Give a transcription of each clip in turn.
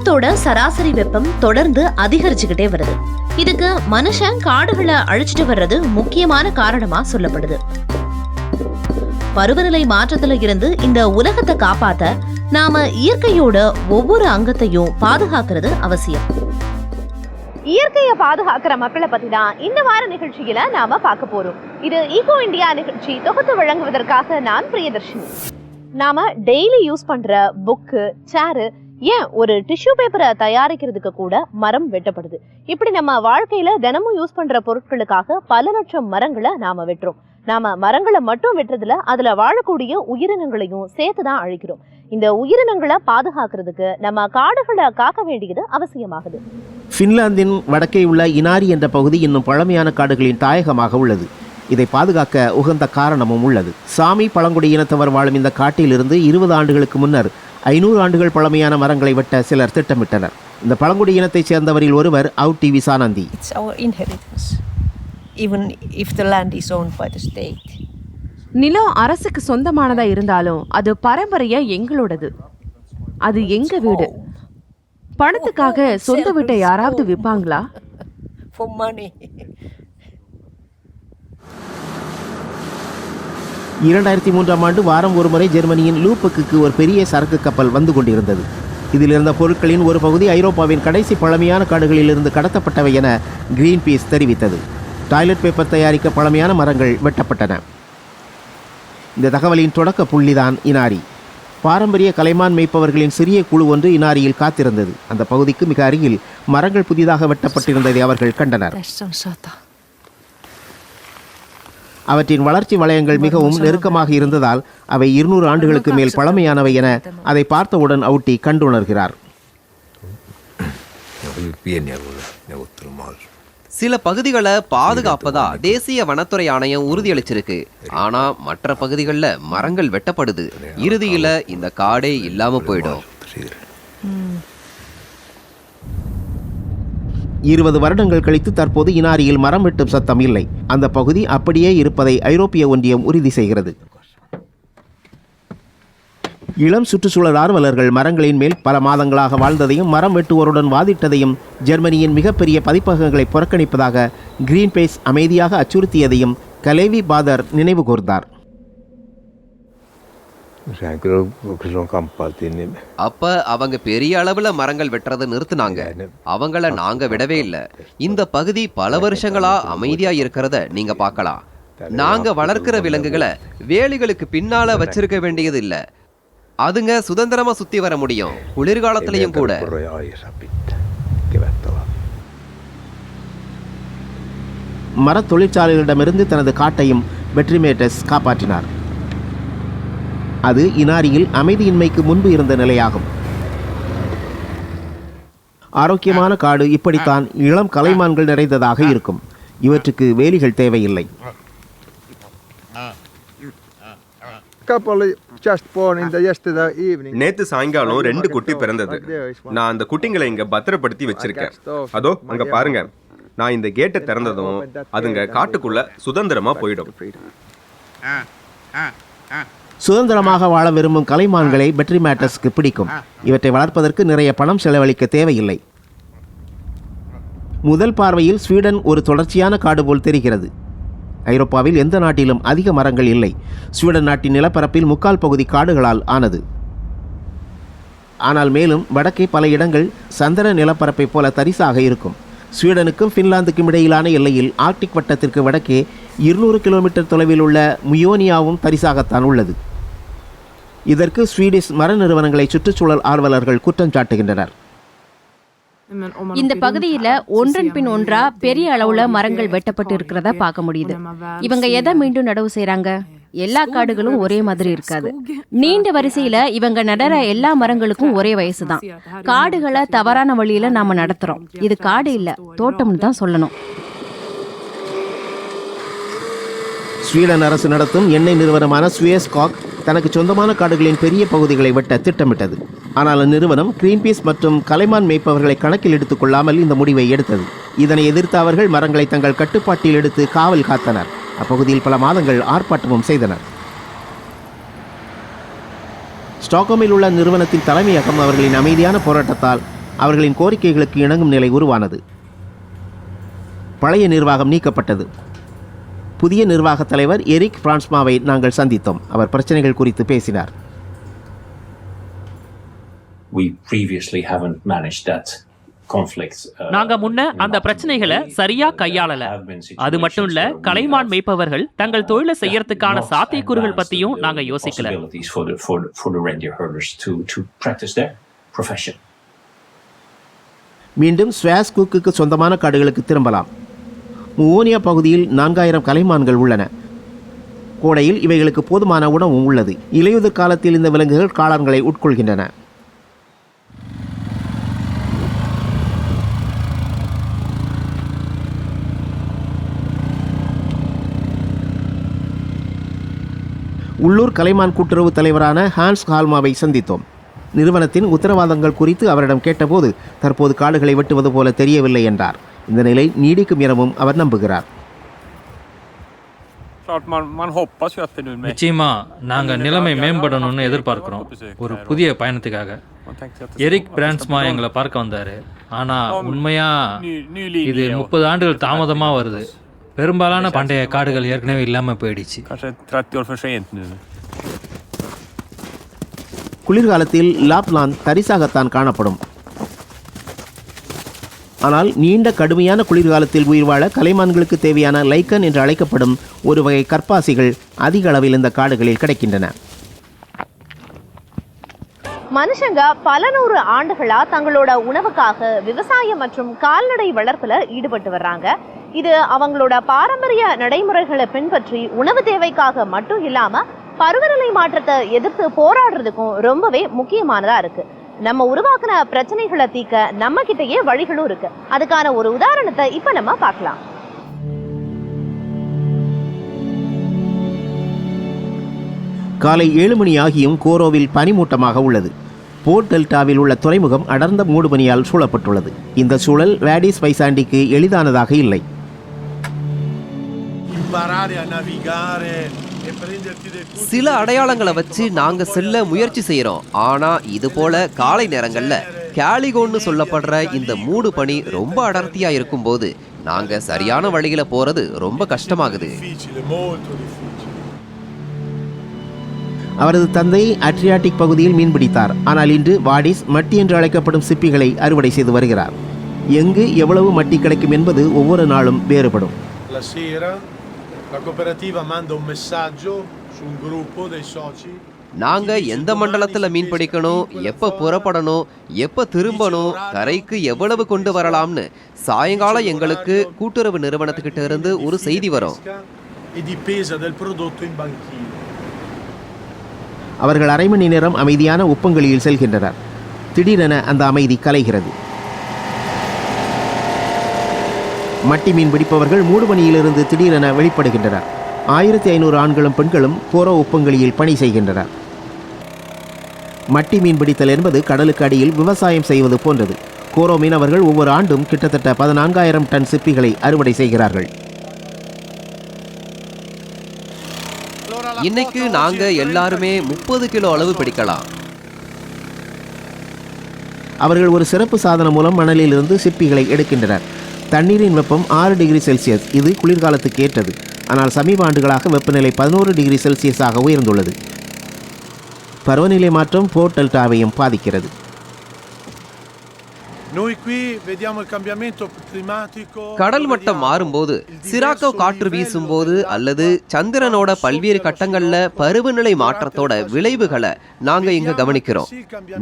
உலகத்தோட சராசரி வெப்பம் தொடர்ந்து அதிகரிச்சுக்கிட்டே வருது. இதுக்கு மனுஷன் காடுகளை அழிச்சிட்டு வர்றது முக்கியமான காரணமா சொல்லப்படுது. பருவநிலை மாற்றத்துல இருந்து இந்த உலகத்தை காப்பாத்த நாம இயற்கையோட ஒவ்வொரு அங்கத்தையும் பாதுகாக்கிறது அவசியம். இயற்கையை பாதுகாக்கிற மக்களை பத்தி தான் இந்த வார நிகழ்ச்சியில நாம பார்க்க போறோம். இது ஈகோ இந்தியா நிகழ்ச்சி தொகுத்து வழங்குவதற்காக நான் பிரியதர்ஷினி. நாம டெய்லி யூஸ் பண்ற புக்கு, சேரு, ஏன் ஒரு டிஷ்யூ பேப்பரை தயாரிக்கிறதுக்கு கூட மரம் வெட்டப்படுது. இப்படி நம்ம வாழ்க்கையில தினமும் யூஸ் பண்ற பொருட்களுக்காக பல லட்சம் மரங்களை நாம வெட்டுறோம். நாம மரங்களை மட்டும் வெட்டுறதுல அதுல வாழக்கூடிய உயிரினங்களையும் சேர்த்துதான் அழிக்கிறோம். இந்த உயிரினங்களை பாதுகாக்கிறதுக்கு நம்ம காடுகளை காக்க வேண்டியது அவசியமாகுது. பின்லாந்தின் வடக்கே உள்ள இனாரி என்ற பகுதி இன்னும் பழமையான காடுகளின் தாயகமாக உள்ளது. இதை பாதுகாக்க உகந்த காரணமும் உள்ளது. சாமி பழங்குடி இனத்தவர் வாழும் இந்த காட்டிலிருந்து 20 ஆண்டுகளுக்கு முன்னர் 500 ஆண்டுகள் பழமையான மரங்களை வெட்ட சிலர் திட்டமிட்டனர். இந்த பழங்குடி இனத்தைச் சேர்ந்தவரில் ஒருவர் அவுட்டி விசானந்தி. நிலம் அரசுக்கு சொந்தமானதா இருந்தாலும் அது பரம்பரையா எங்களோடது. அது எங்க வீடு. பணத்துக்காக சொந்த வீட்டை யாராவது விற்பாங்களா? 2003ஆம் ஆண்டு வாரம் ஒருமுறை ஜெர்மனியின் லூப்புக்கு ஒரு பெரிய சரக்கு கப்பல் வந்து கொண்டிருந்தது. இதில் இருந்த பொருட்களின் ஒரு பகுதி ஐரோப்பாவின் கடைசி பழமையான காடுகளிலிருந்து கடத்தப்பட்டவை என கிரீன் பீஸ் தெரிவித்தது. டாய்லெட் பேப்பர் தயாரிக்க பழமையான மரங்கள் வெட்டப்பட்டன. இந்த தகவலின் தொடக்க புள்ளிதான் இனாரி. பாரம்பரிய கலைமான் மேய்ப்பவர்களின் சிறிய குழு ஒன்று இனாரியில் காத்திருந்தது. அந்த பகுதிக்கு மிக அருகில் மரங்கள் புதிதாக வெட்டப்பட்டிருந்ததை அவர்கள் கண்டனர். அவற்றின் வளர்ச்சி வளையங்கள் மிகவும் நெருக்கமாக இருந்ததால் அவை 200 ஆண்டுகளுக்கு மேல் பழமையானவை என அதை பார்த்தவுடன் அவுட்டி கண்டுணர்கிறார். சில பகுதிகளை பாதுகாப்பதா தேசிய வனத்துறை ஆணையம் உறுதியளிச்சிருக்கு. ஆனா மற்ற பகுதிகளில் மரங்கள் வெட்டப்படுது. இறுதியில இந்த காடே இல்லாம போயிடும். 20 வருடங்கள் கழித்து தற்போது இனாரியில் மரம் வெட்டும் சத்தம் இல்லை. அந்த பகுதி அப்படியே இருப்பதை ஐரோப்பிய ஒன்றியம் உறுதி செய்கிறது. இளம் சுற்றுச்சூழல் ஆர்வலர்கள் மரங்களின் மேல் பல மாதங்களாக வாழ்ந்ததையும் மரம் வெட்டுவோருடன் வாதிட்டதையும் ஜெர்மனியின் மிகப்பெரிய பதிப்பகங்களை புறக்கணிப்பதாக கிரீன் பீஸ் அமைதியாக அச்சுறுத்தியதையும் கலேவி பாதர் நினைவு கூர்ந்தார். அப்ப அவங்க பெரிய அளவுல மரங்கள் வெட்டுறதை நிறுத்தினாங்க. அவங்கள நாங்க விடவே இல்லை. இந்த பகுதி பல வருஷங்களா அமைதியா இருக்கிறத நீங்க பார்க்கலாம். நாங்க வளர்க்கிற விலங்குகளை வேலிகளுக்கு பின்னால வச்சிருக்க வேண்டியது இல்லை. அதுங்க சுதந்திரமா சுத்தி வர முடியும், குளிர்காலத்திலையும் கூட. மர தொழிற்சாலைகளிடமிருந்து தனது காட்டையும் வெட்ரிமேட்டஸ் காப்பாற்றினார். அது இனாரியில் அமைதியின்மைக்கு முன்பு இருந்த நிலையாகும். ஆரோக்கியமான காடு இப்படித்தான் இளம் கலைமான்கள் நிறைந்ததாக இருக்கும். இவற்றுக்கு வேலிகள் தேவையில்லை. நேத்து சாயங்காலம் 2 குட்டி பிறந்தது. நான் அந்த குட்டிங்களை இங்க பத்திரப்படுத்தி வச்சிருக்கேன். அதோ அங்க பாருங்க. நான் இந்த கேட்டை திறந்ததும் அதுங்க காட்டுக்குள்ள சுதந்திரமா போயிடும். சுதந்திரமாக வாழ விரும்பும் கலைமான்களை பெட்ரிமேட்டஸ்க்கு பிடிக்கும். இவற்றை வளர்ப்பதற்கு நிறைய பணம் செலவழிக்க தேவையில்லை. முதல் பார்வையில் ஸ்வீடன் ஒரு தொடர்ச்சியான காடு போல் தெரிகிறது. ஐரோப்பாவில் எந்த நாட்டிலும் அதிக மரங்கள் இல்லை. ஸ்வீடன் நாட்டின் நிலப்பரப்பில் 3/4 பகுதி காடுகளால் ஆனது. ஆனால் மேலும் வடக்கே பல இடங்கள் சந்திர நிலப்பரப்பை போல தரிசாக இருக்கும். ஸ்வீடனுக்கும் பின்லாந்துக்கும் இடையிலான எல்லையில் ஆர்க்டிக் வட்டத்திற்கு வடக்கே 200 கிலோமீட்டர் தொலைவில் உள்ள முயோனியாவும் தரிசாகத்தான் உள்ளது. இதற்கு ஸ்வீடிஷ் மர நிறுவனங்களை சுற்றுச்சூழல் ஆர்வலர்கள் குற்றம் சாட்டுகின்றனர். இந்த பகுதியில ஒன்றன் பின் ஒன்றா பெரிய அளவுல மரங்கள் வெட்டப்பட்டு இருக்கிறத பார்க்க முடியுது. இவங்க எதை மீண்டும் நடவு செய்யறாங்க? எல்லா காடுகளும் ஒரே மாதிரி இருக்காது. நீண்ட வரிசையில இவங்க நடற எல்லா மரங்களுக்கும் ஒரே வயசுதான். காடுகளை தவறான வழியில நாம நடத்துறோம். இது காடு இல்ல, தோட்டம்னு தான் சொல்லணும். ஸ்வீடன் அரசு நடத்தும் எண்ணெய் நிறுவனமான ஸ்வேஸ்காக் தனக்கு சொந்தமான காடுகளின் பெரிய பகுதிகளை வெட்ட திட்டமிட்டது. ஆனால் அந்நிறுவனம் கிரீன்பீஸ் மற்றும் கலைமான் மேய்ப்பவர்களை கணக்கில் எடுத்துக் கொள்ளாமல் இந்த முடிவை எடுத்தது. இதனை எதிர்த்த அவர்கள் மரங்களை தங்கள் கட்டுப்பாட்டில் எடுத்து காவல் காத்தனர். அப்பகுதியில் பல மாதங்கள் ஆர்ப்பாட்டமும் செய்தனர். ஸ்டாக்ஹோமில் உள்ள நிறுவனத்தின் தலைமையகம் அவர்களின் அமைதியான போராட்டத்தால் அவர்களின் கோரிக்கைகளுக்கு இணங்கும் நிலை உருவானது. பழைய நிர்வாகம் நீக்கப்பட்டது. புதிய நிர்வாகத் தலைவர் எரிக் பிரான்ஸ்மாவை நாங்கள் சந்தித்தோம். அவர் பிரச்சனைகள் குறித்து பேசினார். நாங்க முன்ன அந்த பிரச்சனைகளை சரியா கையாளல. அது மட்டும் இல்ல, கலைமான் மேய்ப்பவர்கள் தங்கள் தொழிலை செய்யறதுக்கான சாத்தியக்கூறுகள் பத்தியும் நாங்க யோசிக்கல. மீண்டும் ஸ்வாஸ் குக்கு சொந்தமான காடுகளுக்கு திரும்பலாம். முவோனியா பகுதியில் 4000 கலைமான்கள் உள்ளன. கோடையில் இவைகளுக்கு போதுமான உணவும் உள்ளது. இலையுதிர் காலத்தில் இந்த விலங்குகள் காளான்களை உட்கொள்கின்றன. உள்ளூர் கலைமான் கூட்டுறவு தலைவரான ஹான்ஸ் ஹால்மாவை சந்தித்தோம். நிறுவனத்தின் உத்தரவாதங்கள் குறித்து அவரிடம் கேட்டபோது தற்போது காடுகளை வெட்டுவது போல தெரியவில்லை என்றார். இந்த நிலை நீடிக்கும் எனவும் அவர் நம்புகிறார். நிச்சயமா நாங்க நிலைமை மேம்படணும்னு எதிர்பார்க்கிறோம். ஒரு புதிய பயணத்துக்காக எரிக் பிரான்ஸ்மா எங்களை பார்க்க வந்தாரு. ஆனா உண்மையா இது 30 ஆண்டுகள் தாமதமா வருது. பெரும்பாலான பண்டைய காடுகள் ஏற்கனவே இல்லாம போயிடுச்சு. குளிர்காலத்தில் லாப்லாந்து தரிசாகத்தான் காணப்படும். ஆனால் நீண்ட கடுமையான குளிர்காலத்தில் உயிர் வாழ கலைமான்களுக்கு தேவையான லைக்கன் என்று அழைக்கப்படும் ஒரு வகை கற்பாசிகள் அதிக அளவில் இந்த காடுகளில் கிடைக்கின்றன. மனுஷங்க பல நூறு ஆண்டுகளா தங்களோட உணவுக்காக விவசாயம் மற்றும் கால்நடை வளர்ப்புல ஈடுபட்டு வர்றாங்க. இது அவங்களோட பாரம்பரிய நடைமுறைகளை பின்பற்றி உணவு தேவைக்காக மட்டும் இல்லாம பருவநிலை மாற்றத்தை எதிர்த்து போராடுறதுக்கும் ரொம்பவே முக்கியமானதா இருக்கு. நம்ம உருவாக்குன பிரச்சனைகளை தீர்க்க நம்ம கிட்டயே வழிகளும் இருக்கு. அதுக்கான ஒரு உதாரணத்தை இப்ப நம்ம பார்க்கலாம். காலை 7 மணி ஆகியும் கோரோவில் பனிமூட்டமாக உள்ளது. போர்ட் டெல்டாவில் உள்ள துறைமுகம் அடர்ந்த மூடுபனியால் சூழப்பட்டுள்ளது. இந்த சூழல் வேடிஸ் பைசாண்டிக்கு எளிதானதாக இல்லை. சில அடையாளங்களை வச்சு நாங்க செல்ல முயற்சி செய்யறோம். ஆனா இது போல காலை நேரங்கள்ல கேலிகோன்னு சொல்லப்படுற இந்த மூடு பனி ரொம்ப அடர்த்தியா இருக்கும் போது நாங்க சரியான வழியில போறது ரொம்ப கஷ்டமாகுது. அவரது தந்தை அட்ரியாட்டிக் பகுதியில் மீன்பிடித்தார். ஆனால் இன்று வாடிஸ் மட்டி என்று அழைக்கப்படும் சிப்பிகளை அறுவடை செய்து வருகிறார். எங்கு எவ்வளவு மட்டி கிடைக்கும் என்பது ஒவ்வொரு நாளும் வேறுபடும். நாங்க எந்த மண்டலத்துல மீன் பிடிக்கணும், எப்ப புறப்படணும், எப்ப திரும்பணும், கரைக்கு எவ்வளவு கொண்டு வரலாம்னு சாயங்காலம் எங்களுக்கு கூட்டுறவு நிறுவனத்துக்கிட்ட இருந்து ஒரு செய்தி வரும். அவர்கள் அரை மணி நேரம் அமைதியான உப்பங்களில் செல்கின்றனர். திடீரென அந்த அமைதி கலைகிறது. மட்டி மீன் பிடிப்பவர்கள் மூடுபனியிலிருந்து திடீரென வெளிப்படுகின்றனர். 1500 ஆண்களும் பெண்களும் கோரோ உப்பங்களில் பணி செய்கின்றனர். மட்டி மீன் பிடித்தல் என்பது கடலுக்கு அடியில் விவசாயம் செய்வது போன்றது. கோரோ மீனவர்கள் ஒவ்வொரு ஆண்டும் கிட்டத்தட்ட 14000 டன் சிப்பிகளை அறுவடை செய்கிறார்கள். இன்னைக்கு நாங்க எல்லாருமே 30 கிலோ அளவு பிடிக்கலாம். அவர்கள் ஒரு சிறப்பு சாதனம் மூலம் மணலில் இருந்து சிப்பிகளை எடுக்கின்றனர். தண்ணீரின் வெப்பம் 6 டிகிரி செல்சியஸ். இது குளிர்காலத்துக்கு ஏற்றது. ஆனால் சமீப ஆண்டுகளாக வெப்பநிலை 11 டிகிரி செல்சியஸாக உயர்ந்துள்ளது. பருவநிலை மாற்றம் போர்ட் டெல்டாவையும் பாதிக்கிறது. கடல் மட்டம் மாறும்போது, சிராக்கோ காற்று வீசும்போது அல்லது சந்திரனோட பல்வேறு கட்டங்கள்ல பருவநிலை மாற்றத்தோட விளைவுகளை நாங்க இங்க கவனிக்கிறோம்.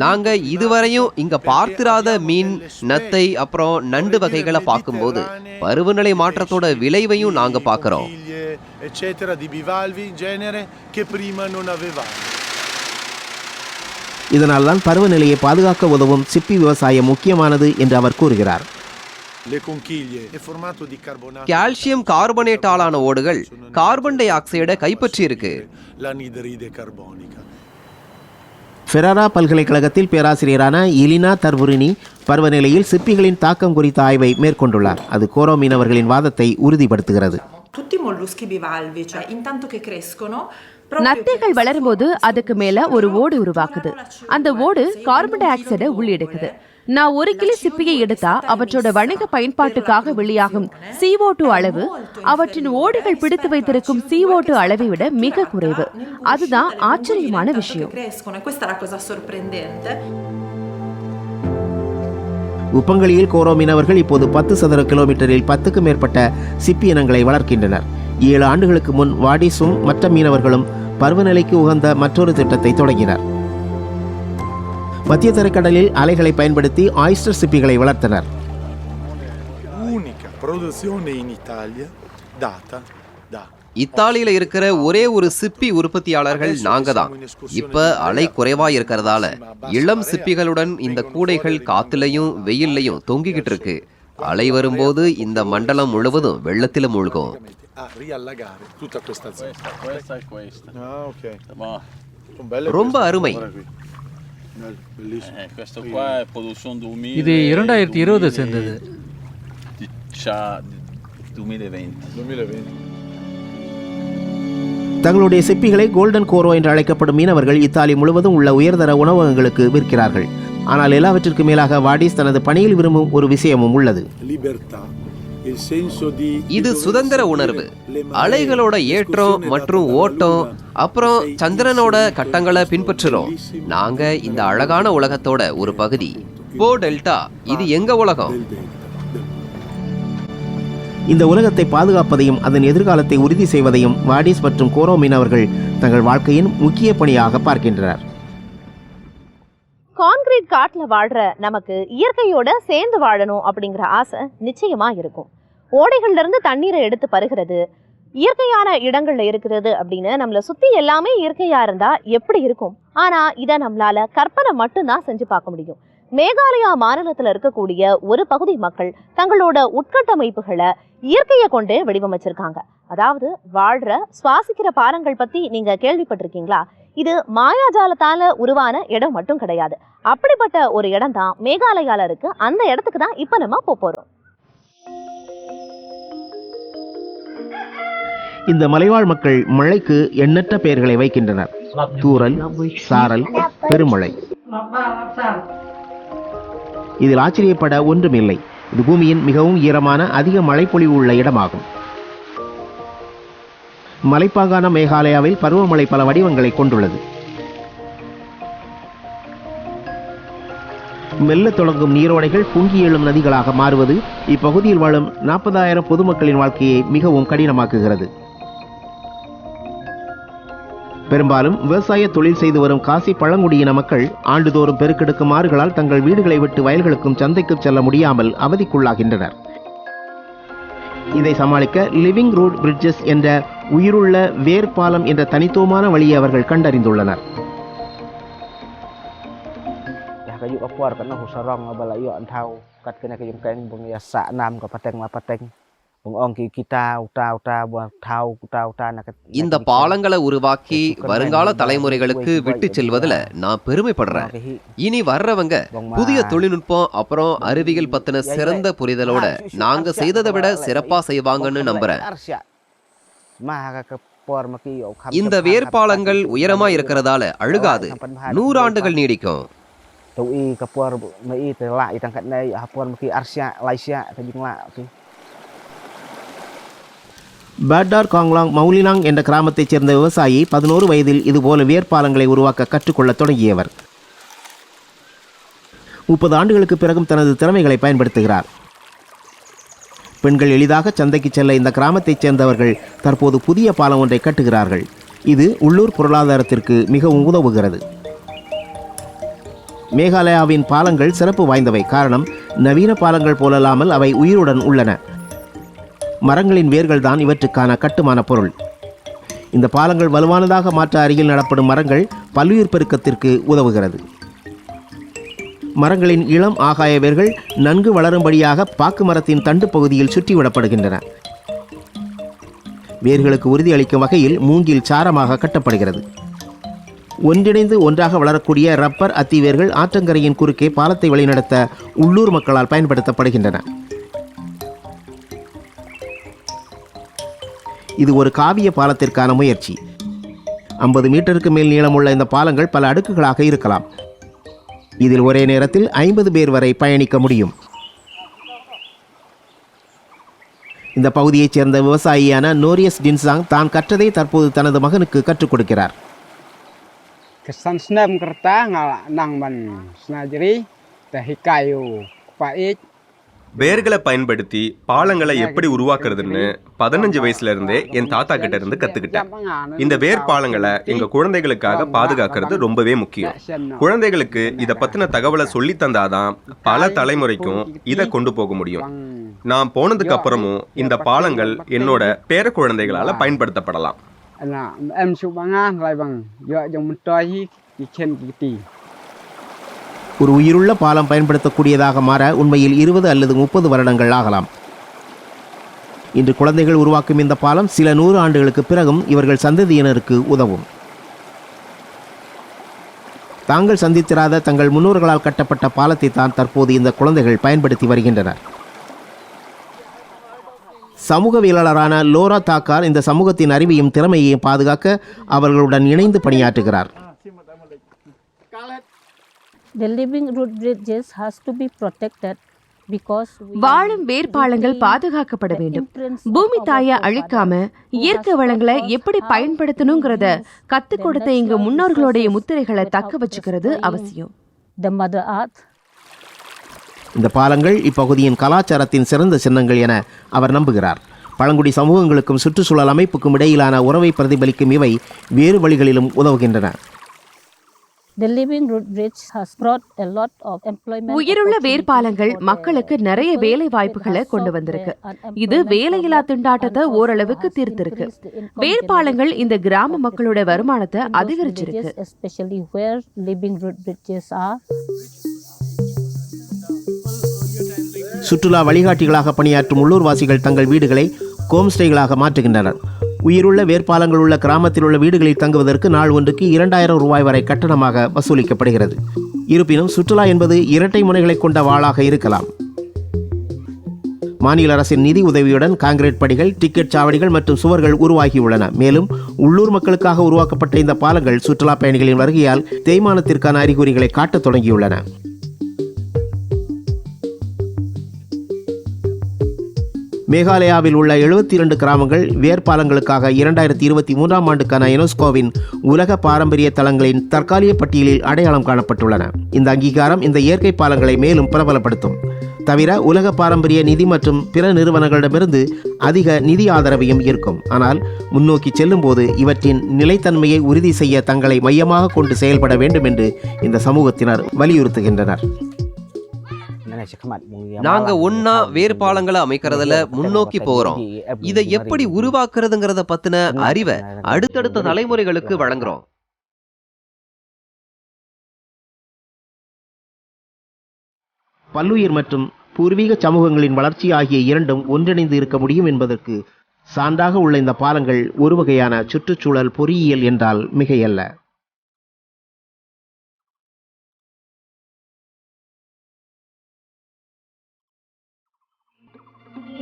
நாங்க இதுவரையும் இங்க பார்த்திராத மீன், நத்தை, அப்புறம் நண்டு வகைகளை பார்க்கும்போது பருவநிலை மாற்றத்தோட விளைவையும் நாங்க பார்க்கிறோம். இதனால் தான் பருவநிலையை பாதுகாக்க உதவும் சிப்பி விவசாயம் முக்கியமானது என்று அவர் கூறுகிறார். கால்சியம் கார்பனேட்டாலான ஓடுகள் கார்பன் டை ஆக்சைடை கைப்பற்றி இருக்கு. ஃபெராரா பல்கலைக்கழகத்தில் பேராசிரியரான இலினா தர்வுரினி பருவநிலையில் சிப்பிகளின் தாக்கம் குறித்த ஆய்வை மேற்கொண்டுள்ளார். அது கோரோ மீனவர்களின் வாதத்தை உறுதிப்படுத்துகிறது. நத்தைகள் வளரும்போது அதுக்கு மேல ஒரு ஓடு உருவாக்குது. அந்த ஓடு கார்பன் டை ஆக்சைடை உள்ளிடுக்குது. நான் 1 கிலோ சிப்பியை எடுத்தா அவற்றோட வணிக பயன்பாட்டுக்காக வெளியாகும் CO2 அளவு அவற்றின் ஓடுகள் பிடித்து வைத்திருக்கும் CO2 அளவை விட மிக குறைவு. அதுதான் ஆச்சரியமான விஷயம். உப்பங்கழியில் கோரோ மீனவர்கள் இப்போது 10 சதுர கிலோமீட்டரில் 10க்கும் மேற்பட்ட சிப்பி இனங்களை வளர்க்கின்றனர். 7 ஆண்டுகளுக்கு முன் வாடிஸும் மற்ற மீனவர்களும் பருவநிலைக்கு உகந்த மற்றொரு திட்டத்தை தொடங்கினர். மத்திய தரைக்கடலில் அலைகளை பயன்படுத்தி ஆயிஸ்டர் சிப்பிகளை வளர்த்தனர். இத்தாலியில இருக்கிற ஒரே ஒரு சிப்பி உற்பத்தியாளர்கள் நாங்க தான். இப்ப அலை குறைவா இருக்கிறதால இளம் சிப்பிகளுடன் இந்த கூடைகள் காத்துலயும் வெயில்லையும் தொங்கிக்கிட்டு இருக்கு. அலை வரும்போது இந்த மண்டலம் முழுவதும் வெள்ளத்தில மூழ்கும். ரொம்ப அருமை. இது 2020 சேர்ந்தது. தங்களுடைய சிப்பிகளை கோல்டன் கோரோ என்று அழைக்கப்படும் மீனவர்கள் இத்தாலி முழுவதும் உள்ள உயர்தர உணவகங்களுக்கு விற்கிறார்கள். ஆனால் எல்லாவற்றிற்கு மேலாக வாடிஸ் தனது பணியில் விரும்பும் ஒரு விஷயமும் உள்ளது. இது சுதந்திர உணர்வு. அலைகளோட ஏற்றம் மற்றும் ஓட்டம், அப்புறம் சந்திரனோட கட்டங்களை பின்பற்றுறோம். நாங்க இந்த அழகான உலகத்தோட ஒரு பகுதி. போ டெல்டா, இது எங்க உலகம். இந்த உலகத்தை பாதுகாப்பதையும் அதன் எதிர்காலத்தை உறுதி செய்வதையும் வாடிஸ் மற்றும் கோரோ மீனவர்கள் தங்கள் வாழ்க்கையின் முக்கிய பணியாக பார்க்கின்றனர். கான்கிரீட் காட்டுல வாழ்ற நமக்கு இயற்கையோட சேர்ந்து வாழணும் அப்படிங்கிற ஆசை நிச்சயமா இருக்கும். ஓடைகள்ல இருந்து தண்ணீரை எடுத்து பருகிறது, இயற்கையான இடங்கள்ல இருக்கிறது அப்படின்னு நம்மள சுத்தி எல்லாமே இயற்கையா இருந்தா எப்படி இருக்கும்? ஆனா இதை நம்மளால கற்பனை மட்டும்தான் செஞ்சு பார்க்க முடியும். மேகாலயா மாநிலத்துல இருக்கக்கூடிய ஒரு பகுதி மக்கள் தங்களோட உட்கட்டமைப்புகளை இயற்கையை கொண்டே வடிவமைச்சிருக்காங்க. அதாவது வாழ்ற சுவாசிக்கிற பாலங்கள் பத்தி நீங்க கேள்விப்பட்டிருக்கீங்களா? இது மாயாஜாலத்தால உருவான இடம் மட்டும் கிடையாது. அப்படிப்பட்ட ஒரு இடம் தான் மேகாலயால இருக்கு. அந்த இடத்துக்கு தான் இப்ப நம்ம போறோம். இந்த மலைவாழ் மக்கள் மழைக்கு எண்ணற்ற பெயர்களை வைக்கின்றனர். தூறல், சாரல், பெருமழை. இதில் ஆச்சரியப்பட ஒன்றுமில்லை. இது பூமியின் மிகவும் ஈரமான அதிக மழைப்பொழிவு உள்ள இடமாகும். மலைப்பாங்கான மேகாலயாவில் பருவமழை பல வடிவங்களை கொண்டுள்ளது. மெல்ல தொடங்கும் நீரோடைகள் பொங்கி எழும் நதிகளாக மாறுவது இப்பகுதியில் வாழும் 40,000 பொதுமக்களின் வாழ்க்கையை மிகவும் கடினமாக்குகிறது. பெரும்பாலும் விவசாய தொழில் செய்து வரும் காசி பழங்குடியின மக்கள் ஆண்டுதோறும் பெருக்கெடுக்கும் ஆறுகளால் தங்கள் வீடுகளை விட்டு வயல்களுக்கும் சந்தைக்கும் செல்ல முடியாமல் அவதிக்குள்ளாகின்றனர். இதை சமாளிக்க லிவிங் ரூட் பிரிட்ஜஸ் என்ற உயிருள்ள வேர்பாலம் என்ற தனித்துவமான வழியை அவர்கள் கண்டறிந்துள்ளனர். இந்த பாலங்களை உருவாக்கி வருங்கால தலைமுறைகளுக்கு விட்டு செல்வதில் நான் பெருமைப்படுறேன். இனி வர்றவங்க புதிய தொழில்நுட்பம் அப்புறம் அறிவியல் பத்தின சிறந்த புரிதலோட நாங்க செய்ததை விட சிறப்பா செய்வாங்கன்னு நம்புறேன். இந்த வேர்பாலங்கள் உயரமா இருக்கிறதால அழுகாது, 100 ஆண்டுகள் நீடிக்கும். பேட்டார் காங்லாங் மௌலினாங் என்ற கிராமத்தைச் சேர்ந்த விவசாயி 11 வயதில் இதுபோல வேர்பாலங்களை உருவாக்க கற்றுக்கொள்ள தொடங்கியவர். 30 ஆண்டுகளுக்கு பிறகும் தனது திறமைகளை பயன்படுத்துகிறார். பெண்கள் எளிதாக சந்தைக்கு செல்ல இந்த கிராமத்தைச் சேர்ந்தவர்கள் தற்போது புதிய பாலம் ஒன்றை கட்டுகிறார்கள். இது உள்ளூர் பொருளாதாரத்திற்கு மிகவும் உதவுகிறது. மேகாலயாவின் பாலங்கள் சிறப்பு வாய்ந்தவை. காரணம், நவீன பாலங்கள் போலல்லாமல் அவை உயிருடன் உள்ளன. மரங்களின் வேர்கள் தான் இவற்றுக்கான கட்டுமான பொருள். இந்த பாலங்கள் வலுவானதாக மாற்ற அருகில் நடப்படும் மரங்கள் பல்லுயிர் பெருக்கத்திற்கு உதவுகிறது. மரங்களின் இளம் ஆகாய வேர்கள் நன்கு வளரும்படியாக பாக்கு மரத்தின் தண்டு பகுதியில் சுற்றிவிடப்படுகின்றன. வேர்களுக்கு உறுதியளிக்கும் வகையில் மூங்கில் சாரமாக கட்டப்படுகிறது. ஒன்றிணைந்து ஒன்றாக வளரக்கூடிய ரப்பர் அத்தி வேர்கள் ஆற்றங்கரையின் குறுக்கே பாலத்தை வழிநடத்த உள்ளூர் மக்களால் பயன்படுத்தப்படுகின்றன. இது ஒரு காவிய பாலத்திற்கான முயற்சி. 50 மீட்டருக்கு மேல் நீளமுள்ள இந்த பாலங்கள் பல அடுக்குகளாக இருக்கலாம். இதில் ஒரே நேரத்தில் 50 பேர் வரை பயணிக்க முடியும். இந்த பகுதியைச் சேர்ந்த விவசாயியான நோரியஸ் டின்சாங் தான் கற்றதை தற்போது தனது மகனுக்கு கற்றுக் கொடுக்கிறார். Kesan senam kerta nang man senajari tehikayu paik. வேர்களை பயன்படுத்தி பாலங்களை எப்படி உருவாக்குறதுன்னு 15 வயசுல இருந்தே என் தாத்தா கிட்ட இருந்து கத்துக்கிட்டேன். இந்த வேர் பாலங்களை எங்க குழந்தைகளுக்காக பாதுகாக்கிறது ரொம்பவே முக்கியம். குழந்தைகளுக்கு இத பத்தின தகவலை சொல்லி தந்தாதான் பல தலைமுறைக்கும் இதை கொண்டு போக முடியும். நான் போனதுக்கு அப்புறமும் இந்த பாலங்கள் என்னோட பேர குழந்தைகளால பயன்படுத்தப்படலாம். Em subanga lai bang yo jong mentoi kichen kiti. ஒரு உயிருள்ள பாலம் பயன்படுத்தக்கூடியதாக மாற உண்மையில் 20 அல்லது 30 வருடங்கள் ஆகலாம். இன்று குழந்தைகள் உருவாக்கும் இந்த பாலம் சில 100 ஆண்டுகளுக்கு பிறகும் இவர்கள் சந்ததியினருக்கு உதவும். தாங்கள் சந்தித்திராத தங்கள் முன்னோர்களால் கட்டப்பட்ட பாலத்தை தான் தற்போது இந்த குழந்தைகள் பயன்படுத்தி வருகின்றனர். சமூகவியலாளரான லோரா தாக்கார் இந்த சமூகத்தின் அறிவையும் திறமையையும் பாதுகாக்க அவர்களுடன் இணைந்து பணியாற்றுகிறார். The living root bridges has to be protected because வாழும் வேர்பாலங்கள் பாதுகாக்கப்பட வேண்டும். பூமி தாயை அழிக்காம இயற்கை வளங்களை எப்படி பயன்படுத்தணுங்கிறத கத்துக் கொடுத்த எங்க முன்னோர்களுடைய முத்திரைகளை தக்க வச்சுக்கிறது அவசியம். the mother earth. இந்த பாலங்கள் இப்பகுதியின் கலாச்சாரத்தின் சிறந்த சின்னங்கள் என அவர் நம்புகிறார். பழங்குடி சமூகங்களுக்கும் சுற்றுச்சூழல் அமைப்புக்கும் இடையிலான உறவை பிரதிபலிக்கும் இவை வேறு வழிகளிலும் உதவுகின்றன. The living root bridge has brought a lot of employment. உயிருள்ள வேர்பாலங்கள் மக்களுக்கு நிறைய வேலை வாய்ப்புகளை கொண்டு வந்திருக்கு. இது வேலையில்லா திண்டாட்டத்தை ஓரளவுக்கு தீர்த்திருக்கு. வேர்பாலங்கள் இந்த கிராம மக்களோட வருமானத்தை அதிகரிச்சிருக்கு. Especially where living root bridges are. சுற்றுலா வழிகாட்டிகளாக பணியாற்றும் உள்ளூர்வாசிகள் தங்கள் வீடுகளை ஹோம்ஸ்டேகளாக மாற்றுகின்றனர். உயிருள்ள வேர்பாலங்கள் உள்ள கிராமத்தில் உள்ள வீடுகளில் தங்குவதற்கு நாள் ஒன்றுக்கு 2000 ரூபாய் வரை கட்டணமாக வசூலிக்கப்படுகிறது. இருப்பினும் சுற்றுலா என்பது இரட்டை முனைகளை கொண்ட வாளாக இருக்கலாம். மாநில அரசின் நிதி உதவியுடன் கான்கிரீட் படிகள், டிக்கெட் சாவடிகள் மற்றும் சுவர்கள் உருவாகியுள்ளன. மேலும் உள்ளூர் மக்களுக்காக உருவாக்கப்பட்ட இந்த பாலங்கள் சுற்றுலா பயணிகளின் வருகையால் தேய்மானத்திற்கான அறிகுறிகளை காட்டத் தொடங்கியுள்ளன. மேகாலயாவில் உள்ள 72 கிராமங்கள் வேர்பாலங்களுக்காக 2023ஆம் ஆண்டுக்கான யுனெஸ்கோவின் உலக பாரம்பரிய தளங்களின் தற்காலிக பட்டியலில் அடையாளம் காணப்பட்டுள்ளன. இந்த அங்கீகாரம் இந்த இயற்கை பாலங்களை மேலும் பிரபலப்படுத்தும். தவிர உலக பாரம்பரிய நிதி மற்றும் பிற நிறுவனங்களிடமிருந்து அதிக நிதி ஆதரவையும் ஈர்க்கும். ஆனால் முன்னோக்கி செல்லும் போது இவற்றின் நிலைத்தன்மையை உறுதி செய்ய தங்களை மையமாக கொண்டு செயல்பட வேண்டும் என்று இந்த சமூகத்தினர் வலியுறுத்துகின்றனர். நாங்க ஒன்னா வேர்பாலங்களை அமைக்கிறதுல முன்னோக்கி போறோம். இதை எப்படி உருவாக்குறதுங்கிறத பத்தின அறிவை அடுத்தடுத்த தலைமுறைகளுக்கு வழங்குறோம். பல்லுயிர் மற்றும் பூர்வீக சமூகங்களின் வளர்ச்சி ஆகிய இரண்டும் ஒன்றிணைந்து இருக்க முடியும் என்பதற்கு சான்றாக உள்ள இந்த பாலங்கள் ஒரு வகையான சுற்றுச்சூழல் பொறியியல் என்றால் மிகையல்ல.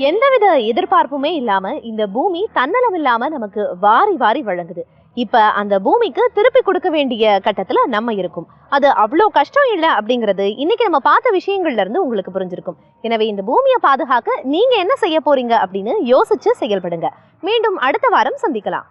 எந்தவித எதிர்பார்ப்புமே இல்லாம இந்த பூமி தன்னலமில்லாம நமக்கு வாரி வாரி வழங்குது. இப்ப அந்த பூமிக்கு திருப்பி கொடுக்க வேண்டிய கட்டத்துல நம்ம இருக்கும். அது அவ்வளோ கஷ்டம் இல்லை அப்படிங்கிறது இன்னைக்கு நம்ம பார்த்த விஷயங்கள்ல இருந்து உங்களுக்கு புரிஞ்சிருக்கும். எனவே இந்த பூமியை பாதுகாக்க நீங்க என்ன செய்ய போறீங்க அப்படின்னு யோசிச்சு செயல்படுங்க. மீண்டும் அடுத்த வாரம் சந்திக்கலாம்.